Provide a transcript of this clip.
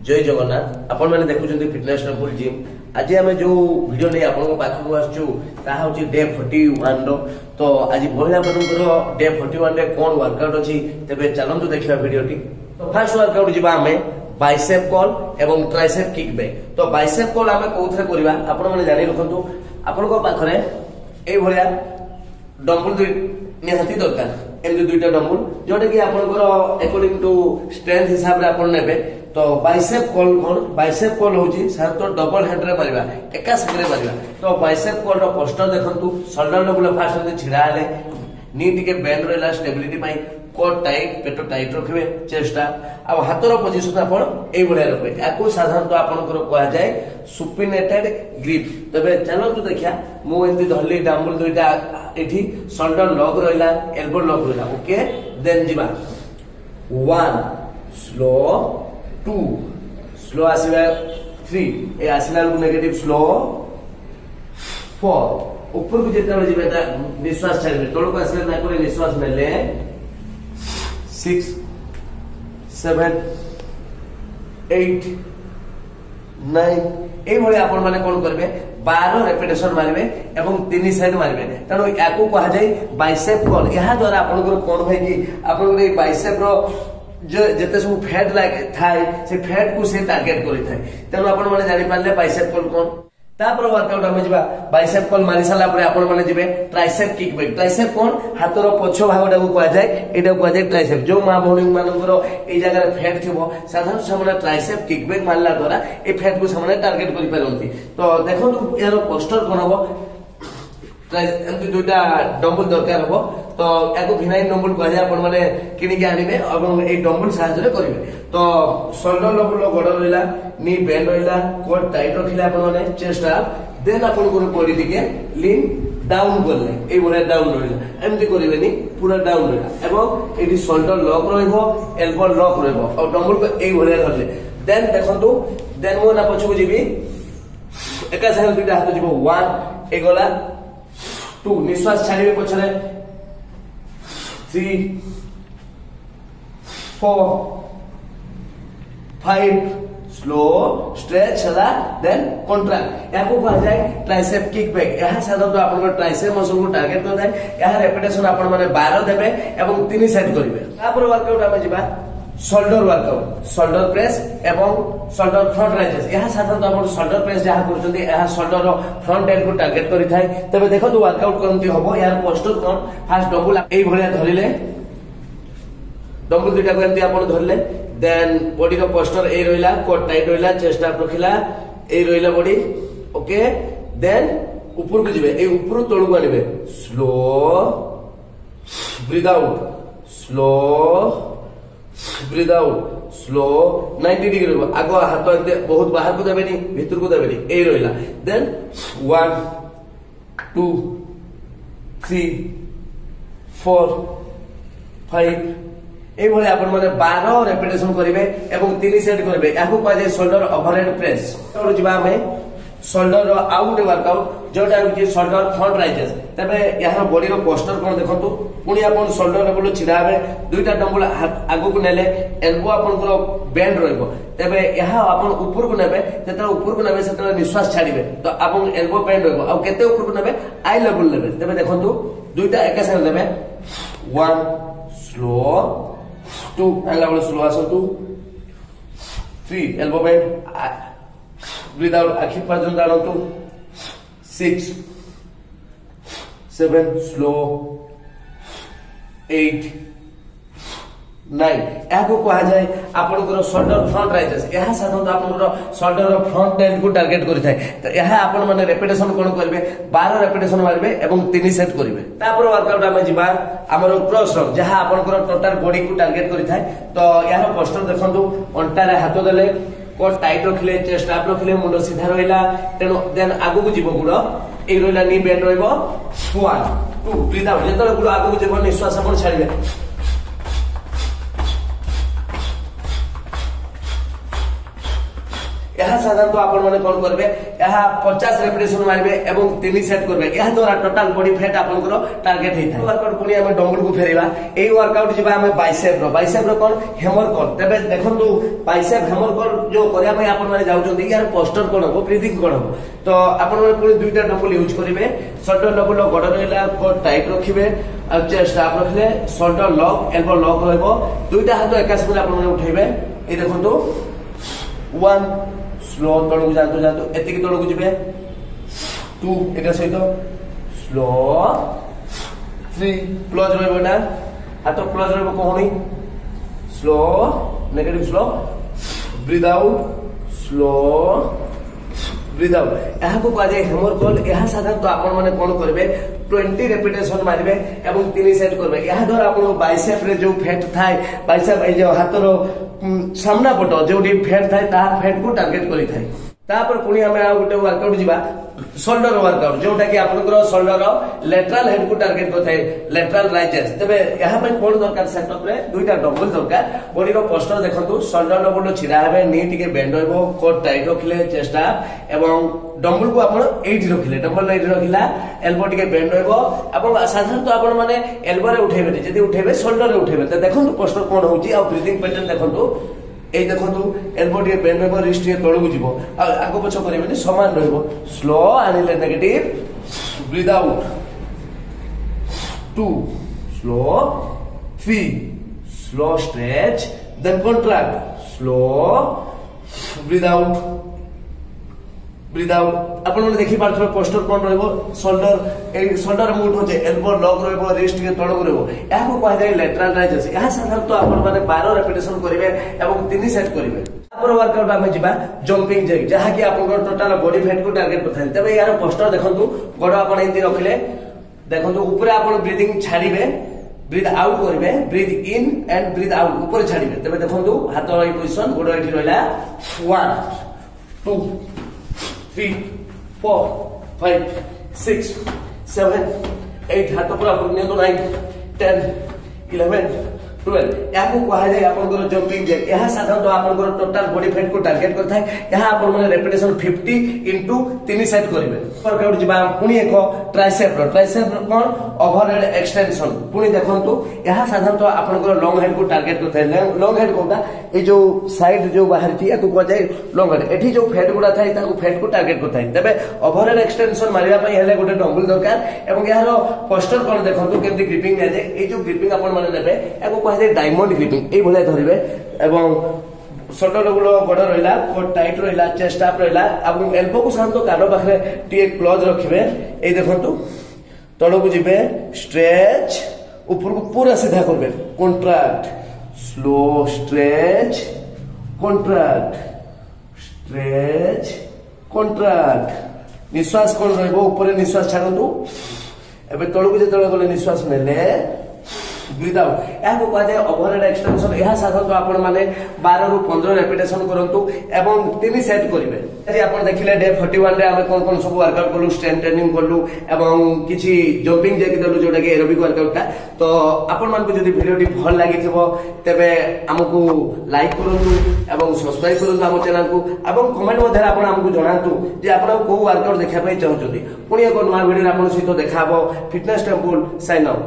जय जगन्नाथ आपण मैंने देखुं फिटनेस टेम्पल जिम आज आम जो वीडियो नहीं आपको पाखक आसचु डे 41 रो तो आज महिला मान डे 41 रे कौन वर्कआउट अच्छी तेरे चलतु देखा वीडियोटी। तो फास्ट वर्कआउट जीवा आम बाइसेप कॉल एवं ट्राइसेप किक बैक। तो बाइसेप कॉल आम कौन करवा आपण मैंने जानी रखु आपण पाखे ये डम्बल निहाती दरकार एमती दुईटा डम्बल जोटा कि आपंकर अकॉर्डिंग टू स्ट्रेंथ हिसाब से आपन नेबे। तो बाइसेप कॉल कौन बाइसेप कॉल होची साधारणतः डबल हैंड रे मारिबा एका संगे मारिबा। तो बाइसेप कॉल रो पोस्टर देखंतु शोल्डर लेवल फास्ट छिड़ा हेले नी टिके बेंड रहला स्टेबिलिटी पई कोट टाइट पेट टाइट रखिबे चेस्टा आ हाथर पोजीशन आपण एई बढिया रखबे। याको साधारणतः आपनकर कोआ जाय सुपिनेटेड ग्रिप। तबे चलो तो देखिया मु एंती धरली डम्बल दुईटा एठी शोल्डर लॉक रहला एल्बो लॉक रहला ओके। देन जीवा 1 स्लो 2 स्लो आसीबा 3 ए आसीला नेगेटिव स्लो 4 ऊपर को जेते जीवे निश्वास छाड़बे तळको आसीले ना करे निश्वास नेले 6 7 8 9 ए भले आपण माने कोन करबे 12 रेपिटेशन मारबे एवं 3 साइड मारबे। तनो याको कहा जाय बाइसेप कॉल। यहा द्वारा आपण को कोन भाई कि आपण को बाइसेप रो जो जते सब फैट लागे थाय से फैट को से टारगेट करि थाय। तनो आपण माने जानि पाले बाइसेप कॉल कोन तापर वर्कआउट हम जिबा बाइसेप कॉल मारि साला परे आपण माने जिबे ट्राइसेप किक बैक। ट्राइसेप कोन हाथर पछो भागटा को कहा जाय एटा कहा जाय ट्राइसेप। जो मा भौणी मानकर ए जगह फैट थिबो साधारण सामने ट्राइसेप किक बैक मारला द्वारा ए फैट को सामने टारगेट करि परंती। तो देखो यार पोस्टर कोन हबो एमती दुईटा डम्बल दरकार हबो। तो याको भिनाइन डम्बल कहा जाय आपण माने किनि के आनिबे एवं ए डम्बल सहायता करिवे। तो शोल्डर लेवल गड रहला नी बेंड रहला कोट टाइट रखिला आपण माने चेस्ट अप देन आपण को बॉडी टिके लीन डाउन करले ए बडा डाउन रहला एमती करिवेनी पूरा डाउन रहला एवं एडी शोल्डर लॉक रहइबो एल्बो लॉक रहइबो और डम्बल को ए बडा धरले। देन देखंतु देन मो ना पछको जीबी एका साइड दुईटा हाथ जीबो 1 ए गला 2 निश्वास छाड़िबे पछरे 3 4 5 स्लो स्ट्रेच हला देन कॉन्ट्रैक्ट। याको कहा जाय ट्राइसेप किक बैक। यहा साधारणतः आपन ट्राइसेप मसल को टारगेट कर जाय। यहा रेपिटेशन आपन माने 12 देबे एवं 3 सेट करिवे। तापर वर्कआउट हम जिबा शोल्डर वर्कआउट शोल्डर प्रेस एवं शोल्डर फ्रंट राइजेस। यहा साधारणतः आपन शोल्डर प्रेस जहा करचंदी यहा शोल्डर रो फ्रंट एंड को टारगेट करि थाय। तबे देखो तो वर्कआउट करंती हबो यार पोस्टर कोन फास्ट डबल एई भलिया धरिले डबल दुटा करंती आपन धरले देन बॉडी रो पोस्टर ए रहिला कोट टाइट रहिला चेस्ट अप रखिला ए रहिला बॉडी ओके। देन ऊपर को जिवे ए ऊपर तळु को आनिबे slow breathe out slow breathe out slow 90 degree आगो हाथ एते बहुत बाहर को देबेनी भीतर को देबेनी ए रहिला। देन 1 2 3 4 5 ए भले आपण माने 12 रेपिटेशन करिवे एवं 3 सेट करिवे। याको कहा जाय शोल्डर ओवरहेड प्रेस। तो जिबा हमें शोल्डर रो आउट वर्कआउट जोटा होची शोल्डर फ्रंट राइजेस। तबे यार बॉडी रो पोस्टर कोन देखंतु पुनी आपण शोल्डर लेवल छिड़ा हेबे दुईटा डंबल आगो को नेले एल्बो आपण को बेंड रहइबो। तबे यहा आपण ऊपर को नेबे जेतरा ऊपर को नेबे सेतरा निश्वास छाड़िबे तो आपण एल्बो बेंड रहइबो आ केते ऊपर को नेबे आई लेवल नेबे। तबे देखंतु दुईटा एका संग नेबे 1 स्लो 2 आई लेवल स्लो आसंतु 3 एल्बो बेंड ब्रीथ आउट आखि पर्यंत आनंतु 6 7 स्लो 8 9 याको कहा जाय आपनकर शोल्डर फ्रंट राइजेस। यहा साधारणतः आपनकर शोल्डर फ्रंट एंड को टारगेट करि थाय। तो यहा आपन माने रेपिटेशन कोन करबे 12 रेपिटेशन मारबे एवं 3 सेट करिवे। तापर वर्कआउट हम जिबा हमर क्रॉस रॉक जहा आपनकर टोटल बॉडी को टारगेट करि थाय। तो यार पोस्टर देखंतु अंटा रे हाथ देले कोट टाइट रखिले चेस्ट अप रखिले मुंड सीधा रहिला तेनो देन आगु को जीव गुड ए रहिला नी बेंड रहइबो 1 2 ब्रीथ आउट जेतले गुड आगु को जीव निश्वास अपन छाड़िबे यह साधारणतः आपण माने कोन करबे यह 50 रेपिटेशन मारबे एवं 3 सेट करबे यह द्वारा टोटल बॉडी फैट आपनकर टारगेट हेता वर्कआउट पुनी हम डंबल को फेरिबा एई वर्कआउट जिबा हम बाइसेप रो कोन हेमर कोन तबे देखंतु बाइसेप हेमर कोन जो करिया पय आपण माने जाउचंदी यार पोस्टर कोन हो ब्रीथिंग कोन हो तो आपण माने पुनी दुईटा डंबल यूज करिवे शोल्डर डंबल गड रहला को टाइट रखिबे आ चेस्ट आप रखले शोल्डर लॉक एल्बो लॉक रहबो दुईटा हाथ एका संगे आपण माने उठेबे ए देखंतु 1 स्लो तळु जातो जातो एतिकी तळु जिबे 2 एका सहित स्लो 3 क्लोज रहबो ना हाथ क्लोज रहबो कोहनी slow negative slow breathe out slow breathe out यह को कह हेमर कर्ल यह साधारणतः आपण माने कोन करबे 20 रेपिटेशन मारबे एवं 3 सेट करबे यह द्वारा आपण बाइसेप रे जो फैट थाय बाइसेप ए जो हाथ रो सामना पट जो फैट थाय ता फैट को टारगेट करि थाय तापर पुनी हमें आ गुटे वर्कआउट जिबा शोल्डर वर्कआउट जोटा कि आपनकर शोल्डर लेटरल हेड को टारगेट करथाय लेटरल राइजेस तबे यहा पे कोन दरकार सेटअप रे दुईटा डबल दरकार बॉडी रो पोस्टर देखंतु शोल्डर डबल छिरा हेबे नी टिके बेंड होबो कोट टाइट रखिले चेस्ट अप एवं डंबल को आपण 8 रखिले डंबल 8 रखिला एल्बो टिके बेंड होबो एवं साधारणतः आपण माने एल्बो रे उठेबे जदी उठेबे शोल्डर रे उठेबे त देखंतु पोस्टर कोन होउची आ ब्रीथिंग पैटर्न देखंतु ए देखंतु एल्बो टिके बेंड होबो रिस्ट टिके तळु जिवो आगो पछ करिबेनी समान रहबो स्लो आनिले negative breathe out 2 slow 3 slow stretch then contract slow breathe out आपण माने देखि पारथ्रो पोस्टर कोन रहबो शोल्डर मूव होचे एल्बो लॉक रहबो रिस्ट के तळो रहबो याको कहै जाय लेटरल राइजेस यहा साधारणतः आपण माने 12 रेपिटेशन करिवे एवं 3 सेट करिवे तापर वर्कआउट आमे जिबा जंपिंग जैक जहा कि आपण टोटल बॉडी फैट को टारगेट करथाय तबे यार पोस्टर देखंतु गोड़ आपण एंती रखले देखंतु ऊपर आपण ब्रीथिंग छाड़ीबे ब्रीथ आउट करिवे breathe in and breathe out ऊपर छाड़ीबे तबे देखंतु हाथ रो पोजीशन गोड़ एठी रहला 1 2 3 4 5 6 7 8 हाथ पूरा पुण्य तो 9 10 11 12 याको कहा जाय आपनकर जंपिंग जैक यहा साधारणतः आपनकर टोटल बॉडी फैट को टारगेट करथाय यहा आपन माने रेपिटेशन 50 इनटू 3 सेट करिवे वर्कआउट जिबा पुनी एको ट्राइसेप कोन ओवरहेड एक्सटेंशन पुनी देखंतु यहा साधारणतः आपनकर लॉन्ग हेड को टारगेट करथाय लॉन्ग हेड कोटा ए जो साइड जो बाहर थी याको कह जाय लॉन्ग हेड एठी जो फैट गुडा थाय ताको फैट को टारगेट करथाय तबे ओवरहेड एक्सटेंशन मारिया पई हेले गोटे डंबल दरकार एवं यारो पोस्टर कोन देखंतु केमति ग्रिपिंग है जे ए जो ग्रिपिंग आपन माने नेबे याको डायमंड ग्रिपिंग ए भले धरिबे एवं शोल्डर डबल गड रहला कोट टाइट रहला चेस्ट अप रहला एवं एल्बो को शांत कानो पाखरे टी क्लोज रखिबे ए देखंतु तळो को जिबे स्ट्रेच ऊपर को पूरा सीधा करबे contract slow stretch contract stretch contract निश्वास कोन रहबो ऊपर निश्वास छाडंतु एबे तळो को जे तळो गले निश्वास नेले ब्रीथ आउट याको कह जाय ओवरहेड एक्सटेंशन यहा साधारणतः आपण माने 12 रु 15 रेपिटेशन करंतु एवं 3 सेट करिवे जे आपण देखिले डे 41 रे हम कोन सब वर्कआउट करलु स्ट्रेंथ ट्रेनिंग करलु एवं किछि जंपिंग जैक देलु जोटा कि एरोबिक वर्कआउट ता तो आपण मान को जदी वीडियोटी भल लागिथिबो तबे हमकु लाइक करंतु एवं सब्सक्राइब करंतु हम चैनल को एवं कमेंट मध्ये आपण हमकु जणांतु जे आपण को वर्कआउट देखा पई चाहउछथि पुनी एको नवा वीडियो आपण सहित देखाबो फिटनेस टेंपल साइन आउट।